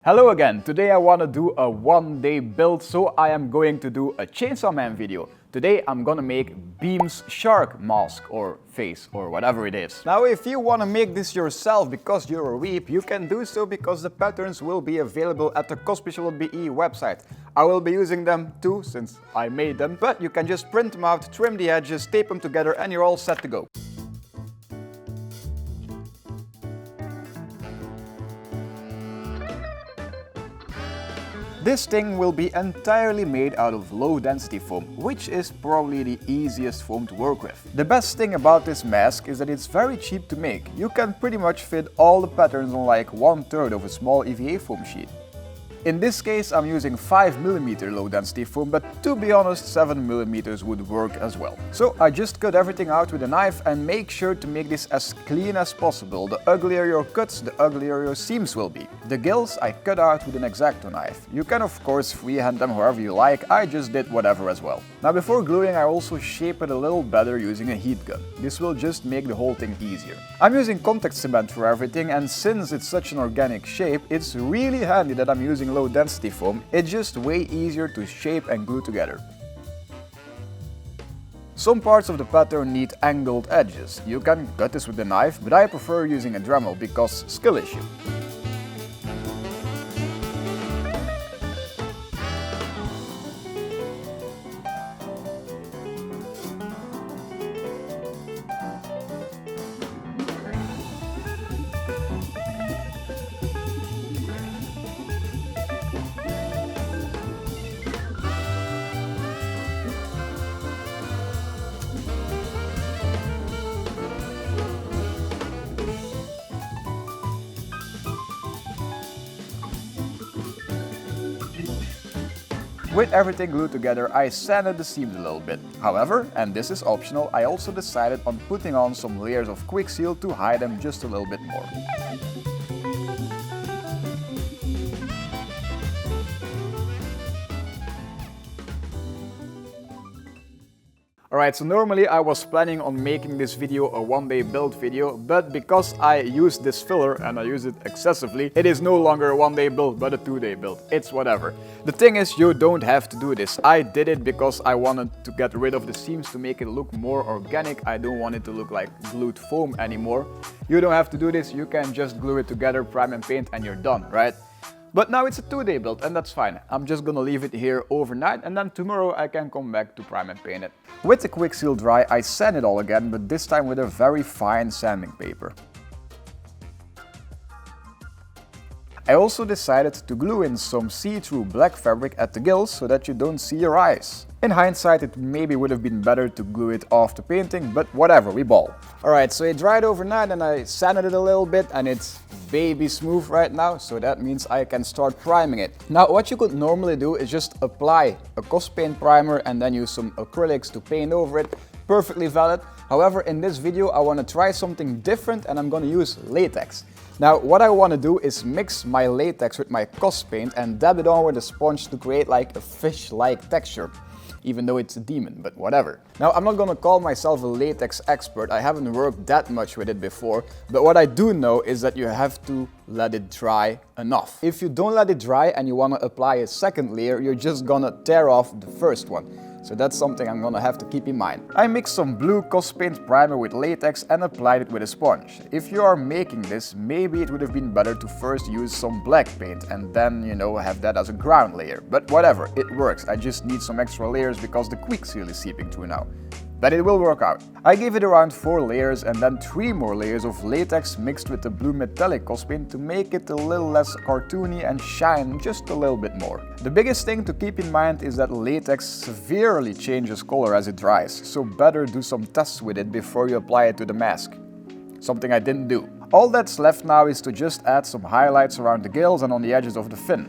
Hello again, today I want to do a one-day build, so I am going to do a Chainsaw Man video. Today I'm gonna make Beam's shark mask or face or whatever it is. Now if you want to make this yourself because you're a weeb, you can do so because the patterns will be available at the CosplayShop.be website. I will be using them too since I made them, but you can just print them out, trim the edges, tape them together and you're all set to go. This thing will be entirely made out of low density foam, which is probably the easiest foam to work with. The best thing about this mask is that it's very cheap to make. You can pretty much fit all the patterns on like 1/3 of a small EVA-foam sheet. In this case I'm using 5mm low density foam, but to be honest 7mm would work as well. So I just cut everything out with a knife and make sure to make this as clean as possible. The uglier your cuts, the uglier your seams will be. The gills I cut out with an X-Acto knife. You can of course freehand them however you like, I just did whatever as well. Now before gluing I also shape it a little better using a heat gun. This will just make the whole thing easier. I'm using contact cement for everything, and since it's such an organic shape, it's really handy that I'm using low density foam. It's just way easier to shape and glue together. Some parts of the pattern need angled edges. You can cut this with a knife, but I prefer using a Dremel because skill issue. With everything glued together, I sanded the seams a little bit. However, and this is optional, I also decided on putting on some layers of quick seal to hide them just a little bit more. Alright, so normally I was planning on making this video a one-day build video, but because I used this filler and I use it excessively, it is no longer a one-day build but a two-day build. It's whatever. The thing is, you don't have to do this. I did it because I wanted to get rid of the seams to make it look more organic. I don't want it to look like glued foam anymore. You don't have to do this, you can just glue it together, prime and paint and you're done, right? But now it's a two-day build and that's fine. I'm just gonna leave it here overnight and then tomorrow I can come back to prime and paint it. With the quick seal dry, I sand it all again, but this time with a very fine sanding paper. I also decided to glue in some see-through black fabric at the gills so that you don't see your eyes. In hindsight, it maybe would have been better to glue it after painting, but whatever, we ball. Alright, so it dried overnight and I sanded it a little bit and it's baby smooth right now, so that means I can start priming it. Now what you could normally do is just apply a Cos paint primer and then use some acrylics to paint over it. Perfectly valid. However, in this video I want to try something different and I'm going to use latex. Now what I want to do is mix my latex with my Cos paint and dab it on with a sponge to create like a fish-like texture. Even though it's a demon, but whatever. Now I'm not gonna call myself a latex expert, I haven't worked that much with it before, but what I do know is that you have to let it dry enough. If you don't let it dry and you wanna apply a second layer, you're just gonna tear off the first one. So that's something I'm gonna have to keep in mind. I mixed some blue Cos paint primer with latex and applied it with a sponge. If you are making this, maybe it would have been better to first use some black paint and then, you know, have that as a ground layer. But whatever, it works. I just need some extra layers because the quick seal is seeping through now. But it will work out. I gave it around 4 layers and then 3 more layers of latex mixed with the blue metallic Cos paint to make it a little less cartoony and shine just a little bit more. The biggest thing to keep in mind is that latex severely changes color as it dries, so better do some tests with it before you apply it to the mask. Something I didn't do. All that's left now is to just add some highlights around the gills and on the edges of the fin.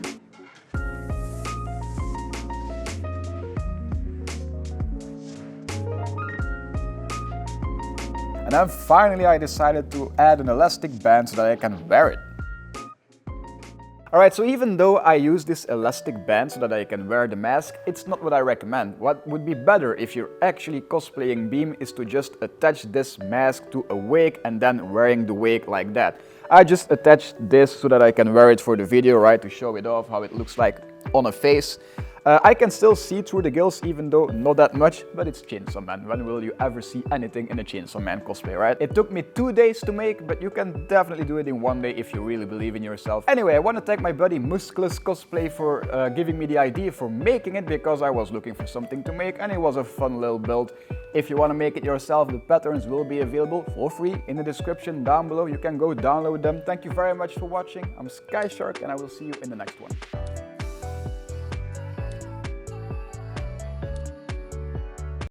And then finally I decided to add an elastic band so that I can wear it. Alright, so even though I use this elastic band so that I can wear the mask, it's not what I recommend. What would be better if you're actually cosplaying Beam is to just attach this mask to a wig and then wearing the wig like that. I just attached this so that I can wear it for the video, right, to show it off, how it looks like on a face. I can still see through the gills, even though not that much, but it's Chainsaw Man. When will you ever see anything in a Chainsaw Man cosplay, right? It took me 2 days to make, but you can definitely do it in 1 day if you really believe in yourself. Anyway, I want to thank my buddy Musculous Cosplay for giving me the idea for making it, because I was looking for something to make and it was a fun little build. If you want to make it yourself, the patterns will be available for free in the description down below. You can go download them. Thank you very much for watching. I'm Sky Shark and I will see you in the next one.